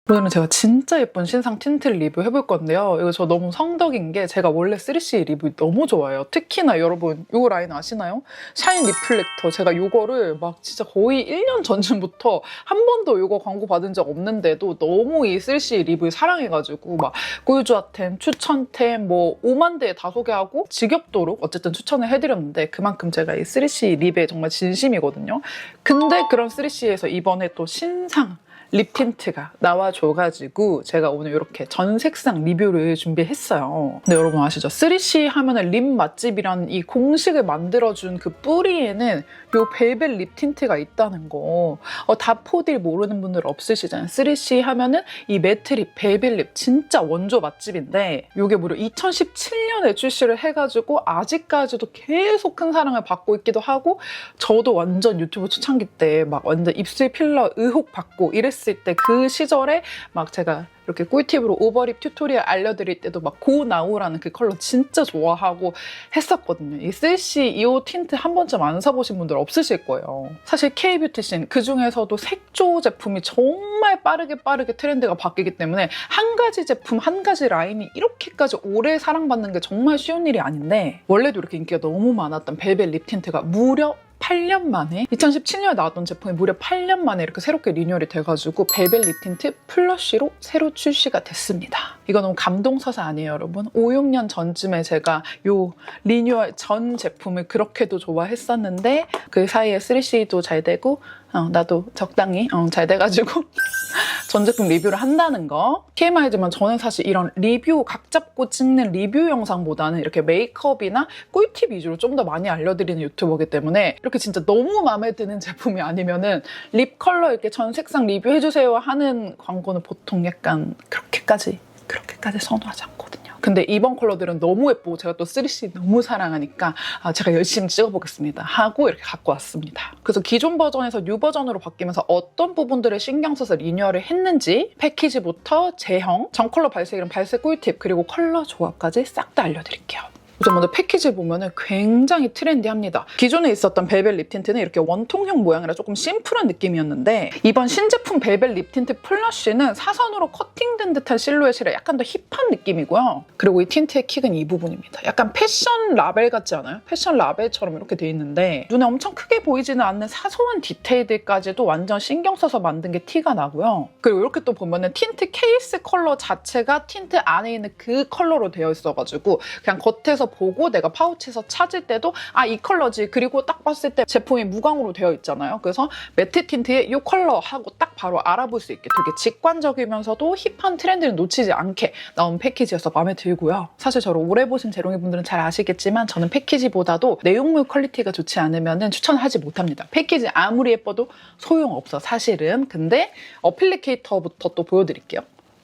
오늘은 제가 진짜 예쁜 신상 틴트를 리뷰해볼 건데요. 이거 저 너무 성덕인 게 제가 원래 3CE 리뷰 너무 좋아해요. 특히나 여러분 이거 라인 아시나요? 샤인 리플렉터. 제가 이거를 막 진짜 거의 1년 전쯤부터 한 번도 이거 광고 받은 적 없는데도 너무 이 3CE 리뷰 사랑해가지고 막 꿀조합템, 추천템 뭐 5만 대 다 소개하고 지겹도록 어쨌든 추천을 해드렸는데 그만큼 제가 이 3CE 리뷰에 정말 진심이거든요. 근데 그런 3CE에서 이번에 또 신상 립 틴트가 나와줘가지고 제가 오늘 이렇게 전 색상 리뷰를 준비했어요. 근데 여러분 아시죠? 3CE 하면은 립 맛집이라는 이 공식을 만들어준 그 뿌리에는 요 벨벳 립 틴트가 있다는 거. 다포딜 모르는 분들 없으시잖아요. 3CE 하면은 이 매트 립, 벨벳 립 진짜 원조 맛집인데 이게 무려 2017년에 출시를 해가지고 아직까지도 계속 큰 사랑을 받고 있기도 하고 저도 완전 유튜브 초창기 때 막 완전 입술 필러 의혹 받고 이랬을 때 그 시절에 막 제가 이렇게 꿀팁으로 오버립 튜토리얼 알려드릴 때도 막 고나우라는 그 컬러 진짜 좋아하고 했었거든요. 이 3CE 2호 틴트 한 번쯤 안 사보신 분들 없으실 거예요. 사실 K뷰티신 그중에서도 색조 제품이 정말 빠르게 트렌드가 바뀌기 때문에 한 가지 제품, 한 가지 라인이 이렇게까지 오래 사랑받는 게 정말 쉬운 일이 아닌데 원래도 이렇게 인기가 너무 많았던 벨벳 립 틴트가 무려 8년 만에 2017년에 나왔던 제품이 무려 8년 만에 이렇게 새롭게 리뉴얼이 돼가지고 벨벳 립 틴트 플러쉬로 새로 출시가 됐습니다. 이거 너무 감동서사 아니에요, 여러분? 5, 6년 전쯤에 제가 요 리뉴얼 전 제품을 그렇게도 좋아했었는데 그 사이에 3CE도 잘 되고 나도 적당히 잘 돼가지고 전 제품 리뷰를 한다는 거. TMI지만 저는 사실 이런 리뷰 각 잡고 찍는 리뷰 영상보다는 이렇게 메이크업이나 꿀팁 위주로 좀 더 많이 알려드리는 유튜버이기 때문에 이렇게 진짜 너무 마음에 드는 제품이 아니면은 립 컬러 이렇게 전 색상 리뷰해주세요 하는 광고는 보통 약간 그렇게까지 선호하지 않거든요. 근데 이번 컬러들은 너무 예쁘고 제가 또 3CE 너무 사랑하니까 제가 열심히 찍어보겠습니다 하고 이렇게 갖고 왔습니다. 그래서 기존 버전에서 뉴 버전으로 바뀌면서 어떤 부분들을 신경 써서 리뉴얼을 했는지 패키지부터 제형, 전 컬러 발색이랑 발색 꿀팁 그리고 컬러 조합까지 싹 다 알려드릴게요. 우선 먼저 패키지 보면은 굉장히 트렌디합니다. 기존에 있었던 벨벳 립 틴트는 이렇게 원통형 모양이라 조금 심플한 느낌이었는데 이번 신제품 벨벳 립 틴트 플러쉬는 사선으로 커팅된 듯한 실루엣이라 약간 더 힙한 느낌이고요. 그리고 이 틴트의 킥은 이 부분입니다. 약간 패션 라벨 같지 않아요? 패션 라벨처럼 이렇게 돼 있는데 눈에 엄청 크게 보이지는 않는 사소한 디테일들까지도 완전 신경 써서 만든 게 티가 나고요. 그리고 이렇게 또 보면은 틴트 케이스 컬러 자체가 틴트 안에 있는 그 컬러로 되어 있어가지고 그냥 겉에서 보고 내가 파우치에서 찾을 때도 이 컬러지. 그리고 딱 봤을 때 제품이 무광으로 되어 있잖아요. 그래서 매트 틴트의 이 컬러 하고 딱 바로 알아볼 수 있게 되게 직관적이면서도 힙한 트렌드를 놓치지 않게 나온 패키지여서 마음에 들고요. 사실 저를 오래 보신 재롱이 분들은 잘 아시겠지만 저는 패키지보다도 내용물 퀄리티가 좋지 않으면 추천하지 못합니다. 패키지 아무리 예뻐도 소용없어 사실은. 근데 어플리케이터부터 또 보여드릴게요.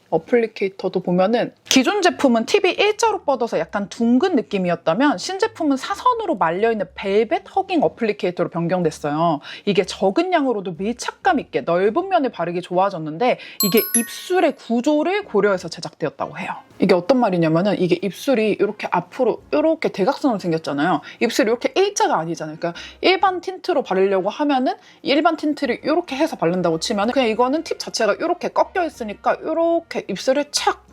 어플리케이터도 보면은 기존 제품은 팁이 일자로 뻗어서 약간 둥근 느낌이었다면 신제품은 사선으로 말려있는 벨벳 허깅 어플리케이터로 변경됐어요. 이게 적은 양으로도 밀착감 있게 넓은 면을 바르기 좋아졌는데 이게 입술의 구조를 고려해서 제작되었다고 해요. 이게 어떤 말이냐면은 이게 입술이 이렇게 앞으로 이렇게 대각선으로 생겼잖아요. 입술이 이렇게 일자가 아니잖아요. 그러니까 일반 틴트로 바르려고 하면은 일반 틴트를 이렇게 해서 바른다고 치면은 그냥 이거는 팁 자체가 이렇게 꺾여 있으니까 이렇게 입술에 착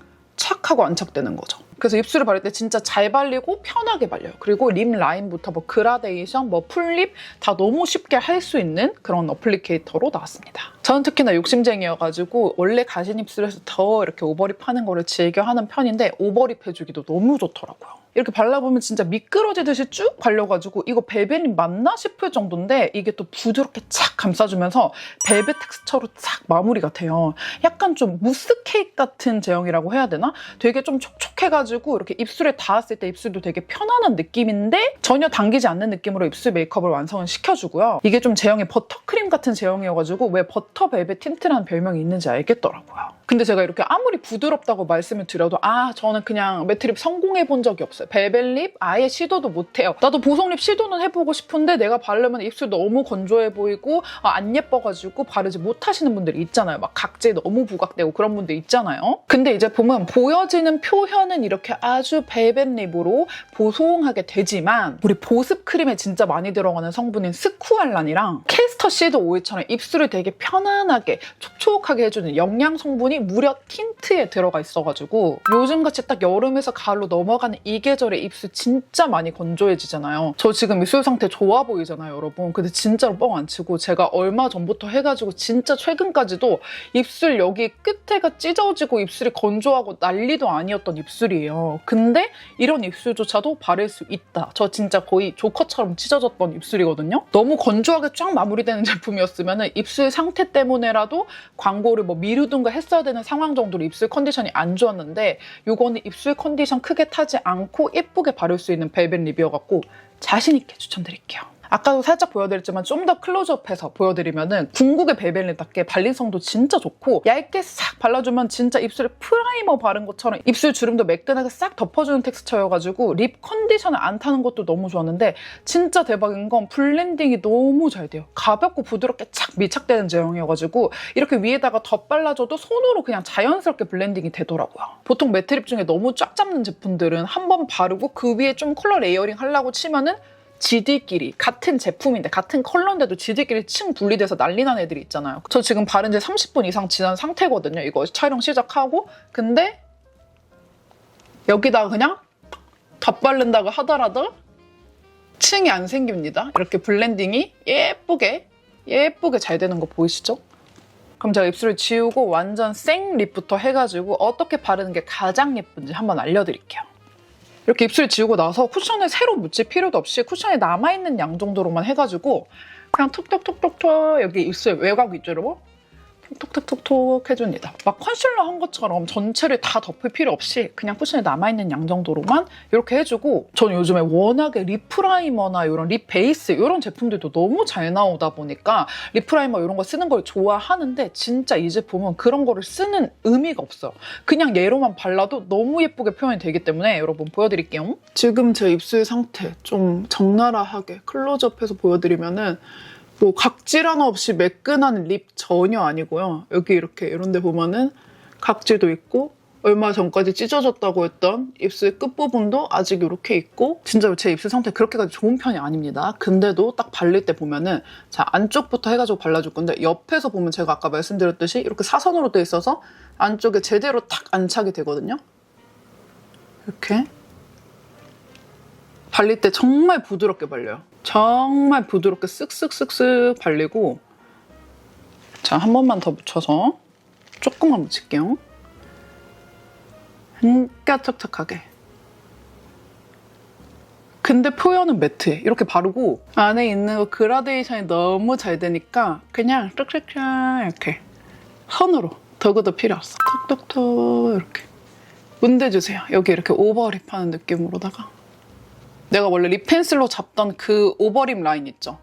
하고 안착되는 거죠. 그래서 입술을 바를 때 진짜 잘 발리고 편하게 발려요. 그리고 립 라인부터 뭐 그라데이션, 뭐 풀립 다 너무 쉽게 할 수 있는 그런 어플리케이터로 나왔습니다. 저는 특히나 욕심쟁이여가지고 원래 가신 입술에서 더 이렇게 오버립 하는 거를 즐겨 하는 편인데 오버립 해주기도 너무 좋더라고요. 이렇게 발라보면 진짜 미끄러지듯이 쭉 발려가지고 이거 벨벳이 맞나 싶을 정도인데 이게 또 부드럽게 착 감싸주면서 벨벳 텍스처로 싹 마무리가 돼요. 약간 좀 무스 케이크 같은 제형이라고 해야 되나? 되게 좀 촉촉해가지고 이렇게 입술에 닿았을 때 입술도 되게 편안한 느낌인데 전혀 당기지 않는 느낌으로 입술 메이크업을 완성을 시켜주고요. 이게 좀 제형이 버터크림 같은 제형이어가지고 왜 버터 벨벳 틴트라는 별명이 있는지 알겠더라고요. 근데 제가 이렇게 아무리 부드럽다고 말씀을 드려도 저는 그냥 매트립 성공해본 적이 없어요. 벨벳 립 아예 시도도 못해요. 나도 보송립 시도는 해보고 싶은데 내가 바르면 입술 너무 건조해 보이고 안 예뻐가지고 바르지 못하시는 분들이 있잖아요. 막 각질 너무 부각되고 그런 분들 있잖아요. 근데 이 제품은 보여지는 표현은 이렇게 아주 벨벳 립으로 보송하게 되지만 우리 보습 크림에 진짜 많이 들어가는 성분인 스쿠알란이랑 캐스터 시드 오일처럼 입술을 되게 편하게 편안하게 촉촉하게 해주는 영양 성분이 무려 틴트에 들어가 있어가지고 요즘같이 딱 여름에서 가을로 넘어가는 이 계절에 입술 진짜 많이 건조해지잖아요. 저 지금 입술 상태 좋아 보이잖아요, 여러분. 근데 진짜로 뻥 안 치고 제가 얼마 전부터 해가지고 진짜 최근까지도 입술 여기 끝에가 찢어지고 입술이 건조하고 난리도 아니었던 입술이에요. 근데 이런 입술조차도 바를 수 있다. 저 진짜 거의 조커처럼 찢어졌던 입술이거든요. 너무 건조하게 쫙 마무리되는 제품이었으면 입술 상태 때문에라도 광고를 뭐 미루든가 했어야 되는 상황 정도로 입술 컨디션이 안 좋았는데 이거는 입술 컨디션 크게 타지 않고 예쁘게 바를 수 있는 벨벳 립이어갖고 자신 있게 추천드릴게요. 아까도 살짝 보여드렸지만 좀 더 클로즈업해서 보여드리면은 궁극의 벨벳립답게 발림성도 진짜 좋고 얇게 싹 발라주면 진짜 입술에 프라이머 바른 것처럼 입술 주름도 매끈하게 싹 덮어주는 텍스처여가지고 립 컨디션을 안 타는 것도 너무 좋았는데 진짜 대박인 건 블렌딩이 너무 잘 돼요. 가볍고 부드럽게 착 밀착되는 제형이어가지고 이렇게 위에다가 덧발라줘도 손으로 그냥 자연스럽게 블렌딩이 되더라고요. 보통 매트립 중에 너무 쫙 잡는 제품들은 한 번 바르고 그 위에 좀 컬러 레이어링 하려고 치면은 지들끼리 같은 제품인데 같은 컬러인데도 지들끼리 층 분리돼서 난리 난 애들이 있잖아요. 저 지금 바른 지 30분 이상 지난 상태거든요. 이거 촬영 시작하고. 근데 여기다가 그냥 덧바른다고 하더라도 층이 안 생깁니다. 이렇게 블렌딩이 예쁘게 잘 되는 거 보이시죠? 그럼 제가 입술을 지우고 완전 생 립부터 해가지고 어떻게 바르는 게 가장 예쁜지 한번 알려드릴게요. 이렇게 입술 지우고 나서 쿠션을 새로 묻힐 필요도 없이 쿠션에 남아있는 양 정도로만 해가지고 그냥 톡톡톡톡톡 여기 입술 외곽 위주로 톡톡톡톡 해줍니다. 막 컨실러 한 것처럼 전체를 다 덮을 필요 없이 그냥 쿠션에 남아있는 양 정도로만 이렇게 해주고 저는 요즘에 워낙에 립 프라이머나 이런 립 베이스 이런 제품들도 너무 잘 나오다 보니까 립 프라이머 이런 거 쓰는 걸 좋아하는데 진짜 이 제품은 그런 거를 쓰는 의미가 없어요. 그냥 얘로만 발라도 너무 예쁘게 표현이 되기 때문에 여러분 보여드릴게요. 지금 제 입술 상태 좀 적나라하게 클로즈업해서 보여드리면은 뭐 각질 하나 없이 매끈한 립 전혀 아니고요. 여기 이렇게 이런 데 보면은 각질도 있고 얼마 전까지 찢어졌다고 했던 입술 끝부분도 아직 이렇게 있고 진짜로 제 입술 상태 그렇게까지 좋은 편이 아닙니다. 근데도 딱 바를 때 보면은 자 안쪽부터 해가지고 발라줄 건데 옆에서 보면 제가 아까 말씀드렸듯이 이렇게 사선으로 돼 있어서 안쪽에 제대로 딱 안착이 되거든요. 이렇게 발릴 때 정말 부드럽게 발려요. 정말 부드럽게 쓱쓱쓱쓱 발리고 자, 한 번만 더 묻혀서 조금만 묻힐게요. 그러니까 촉촉하게. 근데 표현은 매트해. 이렇게 바르고 안에 있는 그라데이션이 너무 잘 되니까 그냥 쓱쓱쓱 이렇게 손으로 도구도 필요 없어. 톡톡톡 이렇게 문대주세요. 여기 이렇게 오버립 하는 느낌으로다가 내가 원래 립 펜슬로 잡던 그 오버립 라인 있죠?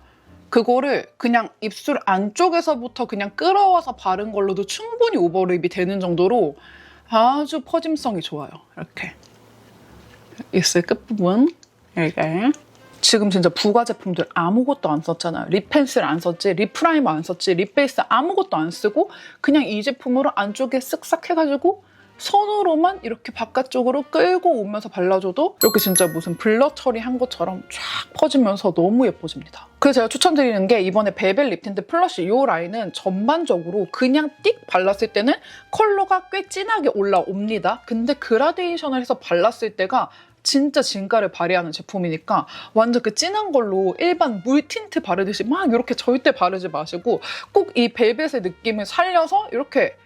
그거를 그냥 입술 안쪽에서부터 그냥 끌어와서 바른 걸로도 충분히 오버립이 되는 정도로 아주 퍼짐성이 좋아요. 이렇게 입술 끝부분 이렇게 지금 진짜 부가 제품들 아무것도 안 썼잖아요. 립 펜슬 안 썼지, 립 프라이머 안 썼지, 립 베이스 아무것도 안 쓰고 그냥 이 제품으로 안쪽에 쓱싹 해가지고 손으로만 이렇게 바깥쪽으로 끌고 오면서 발라줘도 이렇게 진짜 무슨 블러 처리한 것처럼 쫙 퍼지면서 너무 예뻐집니다. 그래서 제가 추천드리는 게 이번에 벨벳 립 틴트 플러쉬 이 라인은 전반적으로 그냥 띡 발랐을 때는 컬러가 꽤 진하게 올라옵니다. 근데 그라데이션을 해서 발랐을 때가 진짜 진가를 발휘하는 제품이니까 완전 그 진한 걸로 일반 물 틴트 바르듯이 막 이렇게 절대 바르지 마시고 꼭 이 벨벳의 느낌을 살려서 이렇게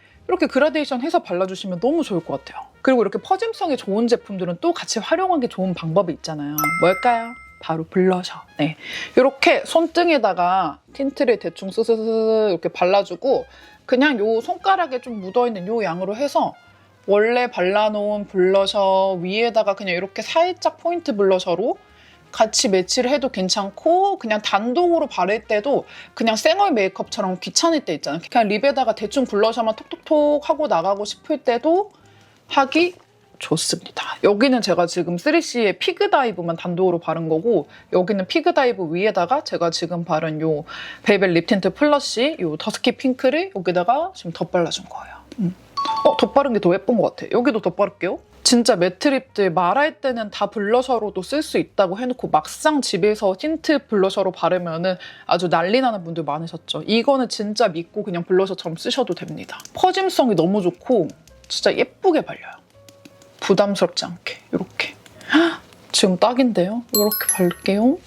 그라데이션 해서 발라주시면 너무 좋을 것 같아요. 그리고 이렇게 퍼짐성이 좋은 제품들은 또 같이 활용하기 좋은 방법이 있잖아요. 뭘까요? 바로 블러셔. 네, 이렇게 손등에다가 틴트를 대충 스스스 이렇게 발라주고 그냥 요 손가락에 좀 묻어있는 요 양으로 해서 원래 발라놓은 블러셔 위에다가 그냥 이렇게 살짝 포인트 블러셔로 같이 매치를 해도 괜찮고 그냥 단독으로 바를 때도 그냥 생얼 메이크업처럼 귀찮을 때 있잖아요. 그냥 립에다가 대충 블러셔만 톡톡톡 하고 나가고 싶을 때도 하기 좋습니다. 여기는 제가 지금 3CE의 피그다이브만 단독으로 바른 거고 여기는 피그다이브 위에다가 제가 지금 바른 요 벨벳 립 틴트 플러쉬 요 더스키 핑크를 여기다가 지금 덧발라준 거예요. 덧바른 게 더 예쁜 것 같아. 여기도 덧바를게요. 진짜 매트립들 말할 때는 다 블러셔로도 쓸 수 있다고 해놓고 막상 집에서 틴트 블러셔로 바르면은 아주 난리 나는 분들 많으셨죠. 이거는 진짜 믿고 그냥 블러셔처럼 쓰셔도 됩니다. 퍼짐성이 너무 좋고 진짜 예쁘게 발려요. 부담스럽지 않게 이렇게. 지금 딱인데요? 이렇게 바를게요.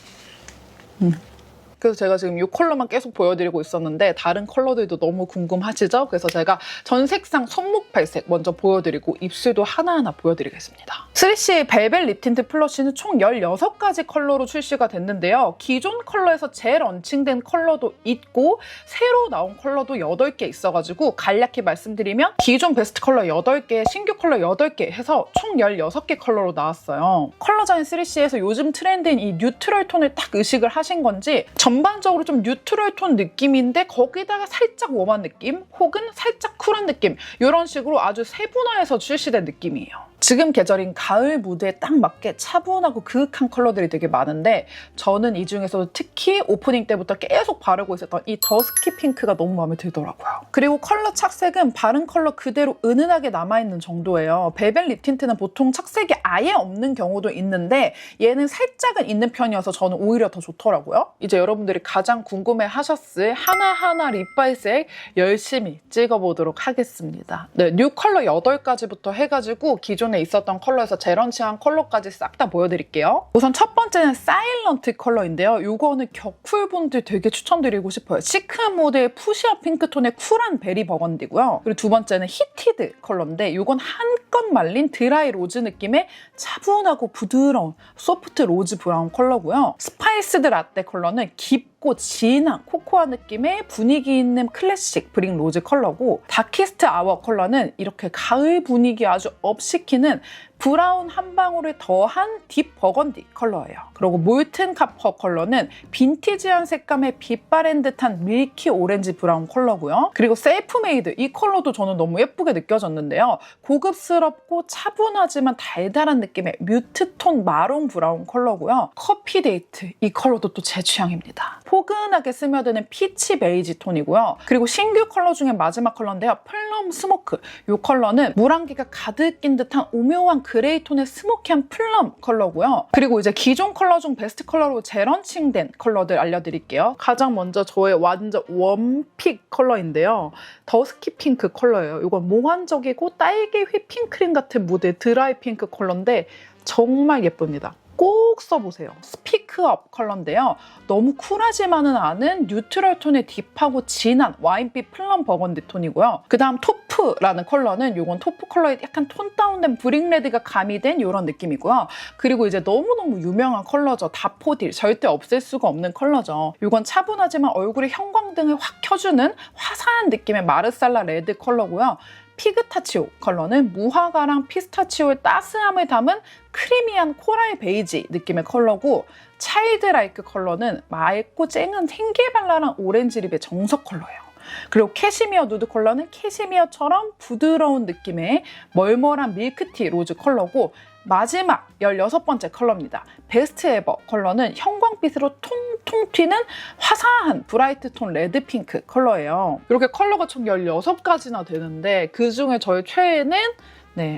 그래서 제가 지금 이 컬러만 계속 보여드리고 있었는데 다른 컬러들도 너무 궁금하시죠? 그래서 제가 전 색상 손목 발색 먼저 보여드리고 입술도 하나하나 보여드리겠습니다. 3CE의 벨벳 립 틴트 플러쉬는 총 16가지 컬러로 출시가 됐는데요. 기존 컬러에서 재런칭된 컬러도 있고 새로 나온 컬러도 8개 있어가지고 간략히 말씀드리면 기존 베스트 컬러 8개, 신규 컬러 8개 해서 총 16개 컬러로 나왔어요. 컬러자인 3CE에서 요즘 트렌드인 이 뉴트럴 톤을 딱 의식을 하신 건지 전반적으로 좀 뉴트럴 톤 느낌인데 거기다가 살짝 웜한 느낌 혹은 살짝 쿨한 느낌 이런 식으로 아주 세분화해서 출시된 느낌이에요. 지금 계절인 가을 무드에 딱 맞게 차분하고 그윽한 컬러들이 되게 많은데 저는 이 중에서도 특히 오프닝 때부터 계속 바르고 있었던 이 더스키 핑크가 너무 마음에 들더라고요. 그리고 컬러 착색은 바른 컬러 그대로 은은하게 남아있는 정도예요. 벨벳 립 틴트는 보통 착색이 아예 없는 경우도 있는데 얘는 살짝은 있는 편이어서 저는 오히려 더 좋더라고요. 이제 여러분들이 가장 궁금해하셨을 하나하나 립 발색 열심히 찍어보도록 하겠습니다. 네, 뉴 컬러 8가지부터 해가지고 기존에 있었던 컬러에서 재런칭한 컬러까지 싹 다 보여드릴게요. 우선 첫 번째는 사일런트 컬러인데요. 이거는 격쿨분들 되게 추천드리고 싶어요. 시크한 모드의 푸시아 핑크톤의 쿨한 베리 버건디고요. 그리고 두 번째는 히티드 컬러인데 이건 한껏 말린 드라이 로즈 느낌의 차분하고 부드러운 소프트 로즈 브라운 컬러고요. 스파이스드 라떼 컬러는 깊고 진한 코코아 느낌의 분위기 있는 클래식 브릭 로즈 컬러고 다키스트 아워 컬러는 이렇게 가을 분위기 아주 업시키는 브라운 한 방울을 더한 딥 버건디 컬러예요. 그리고 몰튼 카퍼 컬러는 빈티지한 색감의 빛바랜 듯한 밀키 오렌지 브라운 컬러고요. 그리고 셀프메이드 이 컬러도 저는 너무 예쁘게 느껴졌는데요. 고급스럽고 차분하지만 달달한 느낌의 뮤트톤 마론 브라운 컬러고요. 커피 데이트 이 컬러도 또 제 취향입니다. 포근하게 스며드는 피치 베이지 톤이고요. 그리고 신규 컬러 중에 마지막 컬러인데요. 플럼 스모크 이 컬러는 물안개가 가득 낀 듯한 오묘한 그레이 톤의 스모키한 플럼 컬러고요. 그리고 이제 기존 컬러 중 베스트 컬러로 재런칭된 컬러들 알려드릴게요. 가장 먼저 저의 완전 원픽 컬러인데요. 더스키 핑크 컬러예요. 이건 몽환적이고 딸기 휘핑크림 같은 무드의 드라이 핑크 컬러인데 정말 예쁩니다. 꼭 써보세요. 스피크업 컬러인데요. 너무 쿨하지만은 않은 뉴트럴 톤의 딥하고 진한 와인빛 플럼 버건디 톤이고요. 그 다음 토프라는 컬러는 이건 토프 컬러에 약간 톤 다운된 브릭 레드가 가미된 이런 느낌이고요. 그리고 이제 너무너무 유명한 컬러죠. 다포딜. 절대 없앨 수가 없는 컬러죠. 이건 차분하지만 얼굴에 형광등을 확 켜주는 화사한 느낌의 마르살라 레드 컬러고요. 피그타치오 컬러는 무화과랑 피스타치오의 따스함을 담은 크리미한 코랄 베이지 느낌의 컬러고 차일드라이크 컬러는 맑고 쨍한 생기발랄한 오렌지 립의 정석 컬러예요. 그리고 캐시미어 누드 컬러는 캐시미어처럼 부드러운 느낌의 멀멀한 밀크티 로즈 컬러고 마지막 16번째 컬러입니다. 베스트 에버 컬러는 형광빛으로 통통 튀는 화사한 브라이트 톤 레드 핑크 컬러예요. 이렇게 컬러가 총 16가지나 되는데 그중에 저의 최애는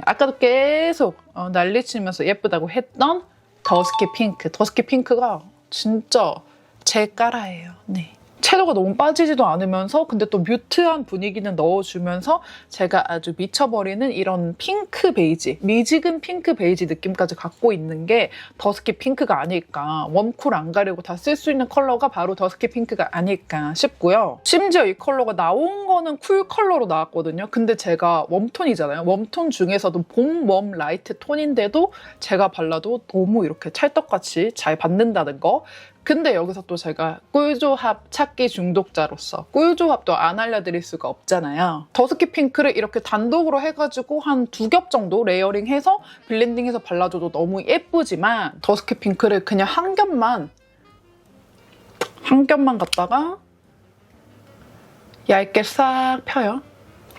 아까도 계속 난리치면서 예쁘다고 했던 더스키 핑크. 더스키 핑크가 진짜 제 까라예요. 채도가 너무 빠지지도 않으면서 근데 또 뮤트한 분위기는 넣어주면서 제가 아주 미쳐버리는 이런 핑크 베이지, 미지근 핑크 베이지 느낌까지 갖고 있는 게 더스키 핑크가 아닐까. 웜쿨 안 가리고 다 쓸 수 있는 컬러가 바로 더스키 핑크가 아닐까 싶고요. 심지어 이 컬러가 나온 거는 쿨 컬러로 나왔거든요. 근데 제가 웜톤이잖아요. 웜톤 중에서도 봄 웜 라이트 톤인데도 제가 발라도 너무 이렇게 찰떡같이 잘 받는다는 거. 근데 여기서 또 제가 꿀조합 찾기 중독자로서 꿀조합도 안 알려드릴 수가 없잖아요. 더스키 핑크를 이렇게 단독으로 해가지고 한 2겹 정도 레이어링해서 블렌딩해서 발라줘도 너무 예쁘지만 더스키 핑크를 그냥 한 겹만 갖다가 얇게 싹 펴요.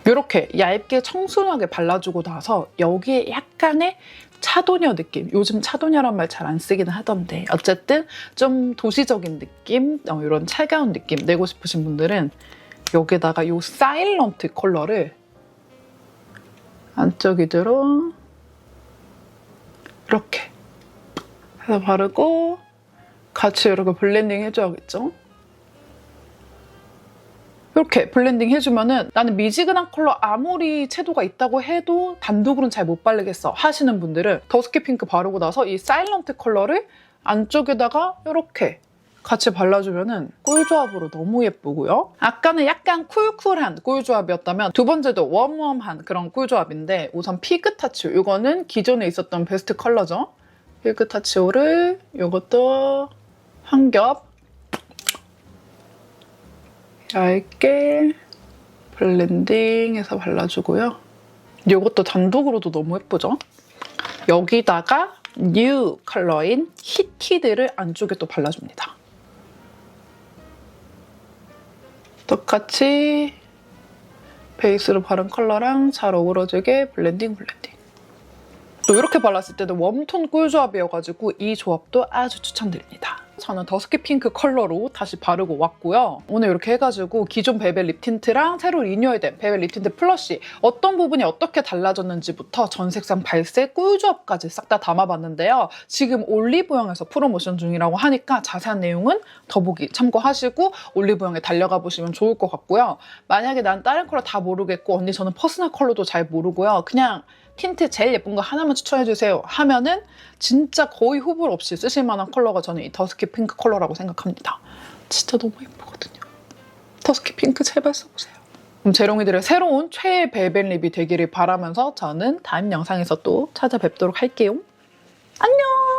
이렇게 얇게 청순하게 발라주고 나서 여기에 약간의 차도녀 느낌. 요즘 차도녀란 말 잘 안 쓰기는 하던데 어쨌든 좀 도시적인 느낌, 이런 차가운 느낌 내고 싶으신 분들은 여기다가 이 사일런트 컬러를 안쪽으로 해서 바르고 같이 이렇게 블렌딩 해줘야겠죠? 이렇게 블렌딩 해주면은 나는 미지근한 컬러 아무리 채도가 있다고 해도 단독으로는 잘 못 바르겠어 하시는 분들은 더스키 핑크 바르고 나서 이 사일런트 컬러를 안쪽에다가 이렇게 같이 발라주면은 꿀조합으로 너무 예쁘고요. 아까는 약간 쿨쿨한 꿀조합이었다면 두 번째도 웜웜한 그런 꿀조합인데 우선 피그타치오 이거는 기존에 있었던 베스트 컬러죠. 피그타치오를 이것도 한 겹 얇게 블렌딩해서 발라주고요. 이것도 단독으로도 너무 예쁘죠? 여기다가 뉴 컬러인 히티드를 안쪽에 또 발라줍니다. 똑같이 베이스로 바른 컬러랑 잘 어우러지게 블렌딩. 또 이렇게 발랐을 때도 웜톤 꿀조합이어가지고 이 조합도 아주 추천드립니다. 저는 더스키 핑크 컬러로 다시 바르고 왔고요. 오늘 이렇게 해가지고 기존 베벨 립 틴트랑 새로 리뉴얼된 베벨 립 틴트 플러시 어떤 부분이 어떻게 달라졌는지부터 전색상 발색 꿀조합까지 싹 다 담아봤는데요. 지금 올리브영에서 프로모션 중이라고 하니까 자세한 내용은 더보기 참고하시고 올리브영에 달려가 보시면 좋을 것 같고요. 만약에 난 다른 컬러 다 모르겠고 언니 저는 퍼스널 컬러도 잘 모르고요. 그냥 틴트 제일 예쁜 거 하나만 추천해주세요 하면은 진짜 거의 후보 없이 쓰실 만한 컬러가 저는 이 더스키 핑크 컬러라고 생각합니다. 진짜 너무 예쁘거든요. 더스키 핑크 제발 써보세요. 그럼 재롱이들의 새로운 최애 베벨 립이 되기를 바라면서 저는 다음 영상에서 또 찾아뵙도록 할게요. 안녕!